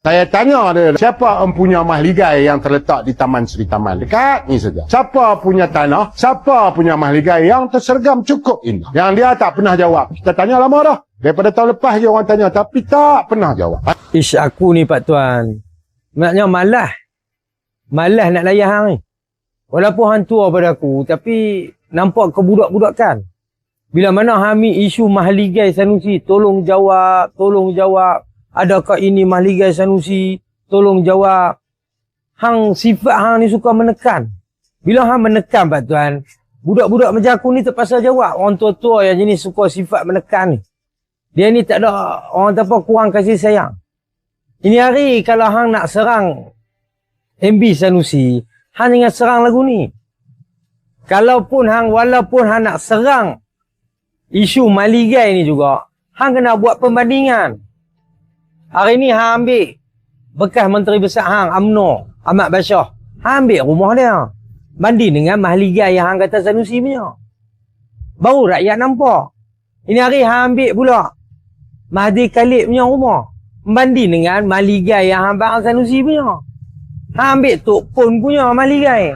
Saya tanya dia, siapa empunya mahligai yang terletak di Taman Seri Taman? Dekat ni saja. Siapa punya tanah? Siapa punya mahligai yang tersergam cukup indah? Yang dia tak pernah jawab. Kita tanya lama dah. Daripada tahun lepas je orang tanya, tapi tak pernah jawab. Ish, aku ni Pak Tuan, maknanya malas. Malas nak layan hang ni. Walaupun hang tua pada aku, tapi nampak kebudak-budakan. Bila mana hang isu mahligai Sanusi, tolong jawab, tolong jawab. Adakah ini mahligai Sanusi? Tolong jawab. Hang sifat hang ni suka menekan. Bila hang menekan Pak Tuan, budak-budak macam aku ni terpaksa jawab. Orang tua-tua yang jenis suka sifat menekan ni. Dia ni tak ada orang apa kurang kasih sayang. Ini hari kalau hang nak serang MB Sanusi, hang jangan serang lagu ni. Walaupun hang nak serang isu mahligai ni juga, hang kena buat pembandingan. Hari ni hang ambil bekas Menteri Besar hang, UMNO, Ahmad Bashar. Hang ambil rumah dia. Banding dengan mahligai yang hang kata Sanusi punya. Baru rakyat nampak. Ini hari hang ambil pula Mahathir Khalid punya rumah. Banding dengan mahligai yang hang bang Sanusi punya. Hang ambil Tok Pun punya mahligai.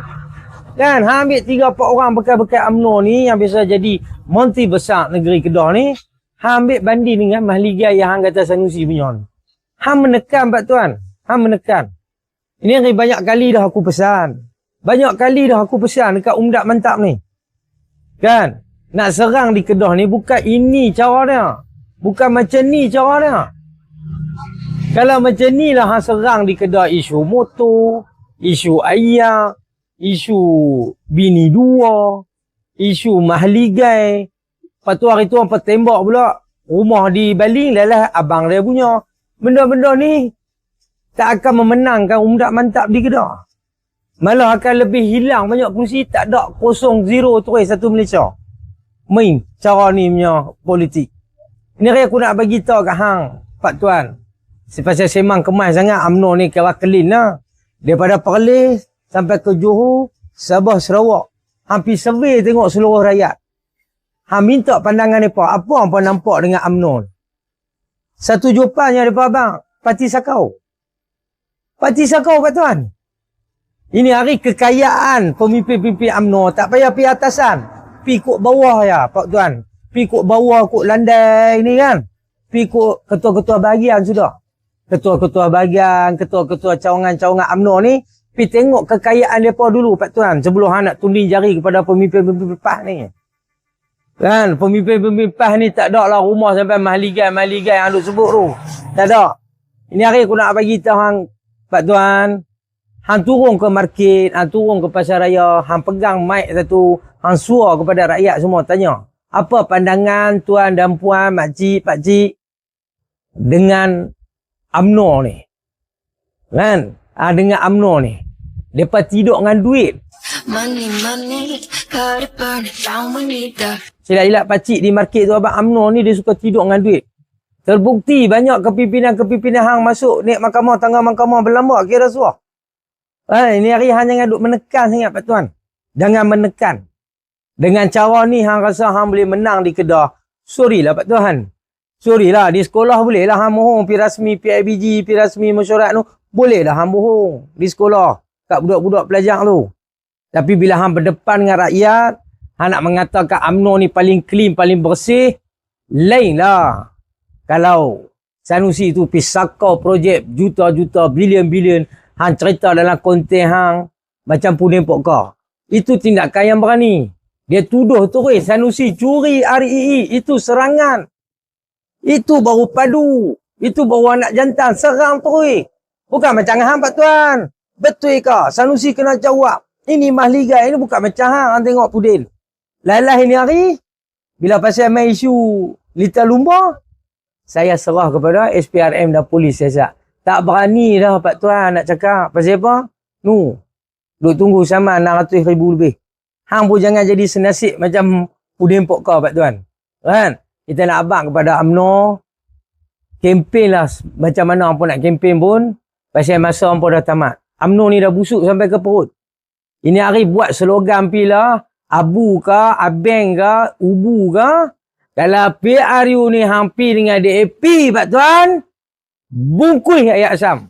Kan? Hang ambil 3-4 orang bekas-bekas UMNO ni yang biasa jadi Menteri Besar Negeri Kedah ni. Hang ambil banding dengan mahligai yang hang kata Sanusi punya ni. Hang menekan Pak Tuan. Hang menekan. Ini hari banyak kali dah aku pesan. Banyak kali dah aku pesan dekat Umdat Mantap ni. Kan? Nak serang di Kedah ni bukan ini cara dia. Bukan macam ni cara dia. Kalau macam ni lah hang serang di Kedah isu motor, isu ayah, isu bini dua, isu mahligai. Lepas tu hari tu hampa tembak pula rumah di Baling lah abang dia punya. Benda-benda ni tak akan memenangkan Umdat Mantap di Kedah. Malah akan lebih hilang banyak kursi, tak ada 0-0 terus satu Malaysia. Main cara ni punya politik. Ini aku nak bagi tahu kat hang, Pak Tuan. Sepasal semang kemas sangat UMNO ni kira clean lah. Daripada Perlis sampai ke Johor, Sabah, Sarawak. Hampir survey tengok seluruh rakyat. Hang minta pandangan mereka. Apa hampa nampak dengan UMNO? Satu jawapannya daripada abang, Parti Sakau. Parti Sakau Pak Tuan. Ini hari kekayaan pemimpin-pemimpin UMNO. Tak payah pergi atasan. Pergi kok bawah ya Pak Tuan. Pergi kok bawah, kok landai ni kan. Pergi kok ketua-ketua bahagian sudah. Ketua-ketua bahagian, ketua-ketua cawangan-cawangan UMNO ni. Pergi tengok kekayaan mereka dulu Pak Tuan. Sebelum hang nak tunding jari kepada pemimpin-pemimpin PAS ni. Kan, pemimpin-pemimpin PAS ni tak ada lah rumah sampai mahligai yang duk sebut tu. Tak ada. Ini hari aku nak bagi tahu hang, Pak Tuan. Hang turun ke market, hang turun ke pasar raya, hang pegang mic satu, hang suar kepada rakyat semua tanya. Apa pandangan tuan dan puan, makcik, pakcik dengan UMNO ni? Kan? Dengan UMNO ni. Depa tidur dengan duit. Silap-silap pakcik di market tu abang UMNO ni dia suka tidur dengan duit. Terbukti banyak kepimpinan-kepimpinan hang masuk naik mahkamah, tangga mahkamah berlambak kira rasuah. Ini hari hang jangan duk menekan sangat Pak Tuan. Jangan menekan. Dengan cara ni hang rasa hang boleh menang di Kedah. Sorry lah Pak Tuan. Sorry lah, di sekolah boleh lah hang bohong. Pi rasmi PIBG, pi rasmi mesyuarat tu. Boleh lah hang bohong di sekolah. Kat budak-budak pelajar tu. Tapi bila hang berdepan dengan rakyat, hang nak mengatakan UMNO ni paling clean, paling bersih. Lain lah. Kalau Sanusi tu pi sakau projek juta-juta, bilion-bilion. Hang cerita dalam konten hang macam puding pokok. Itu tindakan yang berani. Dia tuduh terus Sanusi curi REE. Itu serangan. Itu baru padu. Itu baru anak jantan. Serang terus. Bukan macam hang Pak Tuan. Betul ke? Sanusi kena jawab. Ini mahligai. Ini bukan macam hang tengok puding. Lalah ini hari. Bila pasal main isu Little Lumba. Saya serah kepada SPRM dan polis siasat. Tak berani dah Pak Tuan nak cakap. Pasal apa? Duk tunggu sama 600,000 lebih. Hang pun jangan jadi senasib macam puding pok kau Pak Tuan. Kan? Kita nak abang kepada UMNO. Kempen lah macam mana pun nak kempen pun. Pasal masa pun dah tamat. UMNO ni dah busuk sampai ke perut. Ini hari buat slogan pila. Abu ke, abeng ke, ubu ke. Kalau PRU ni hampir dengan DAP Pak Tuan. Bungkus ayat Asam.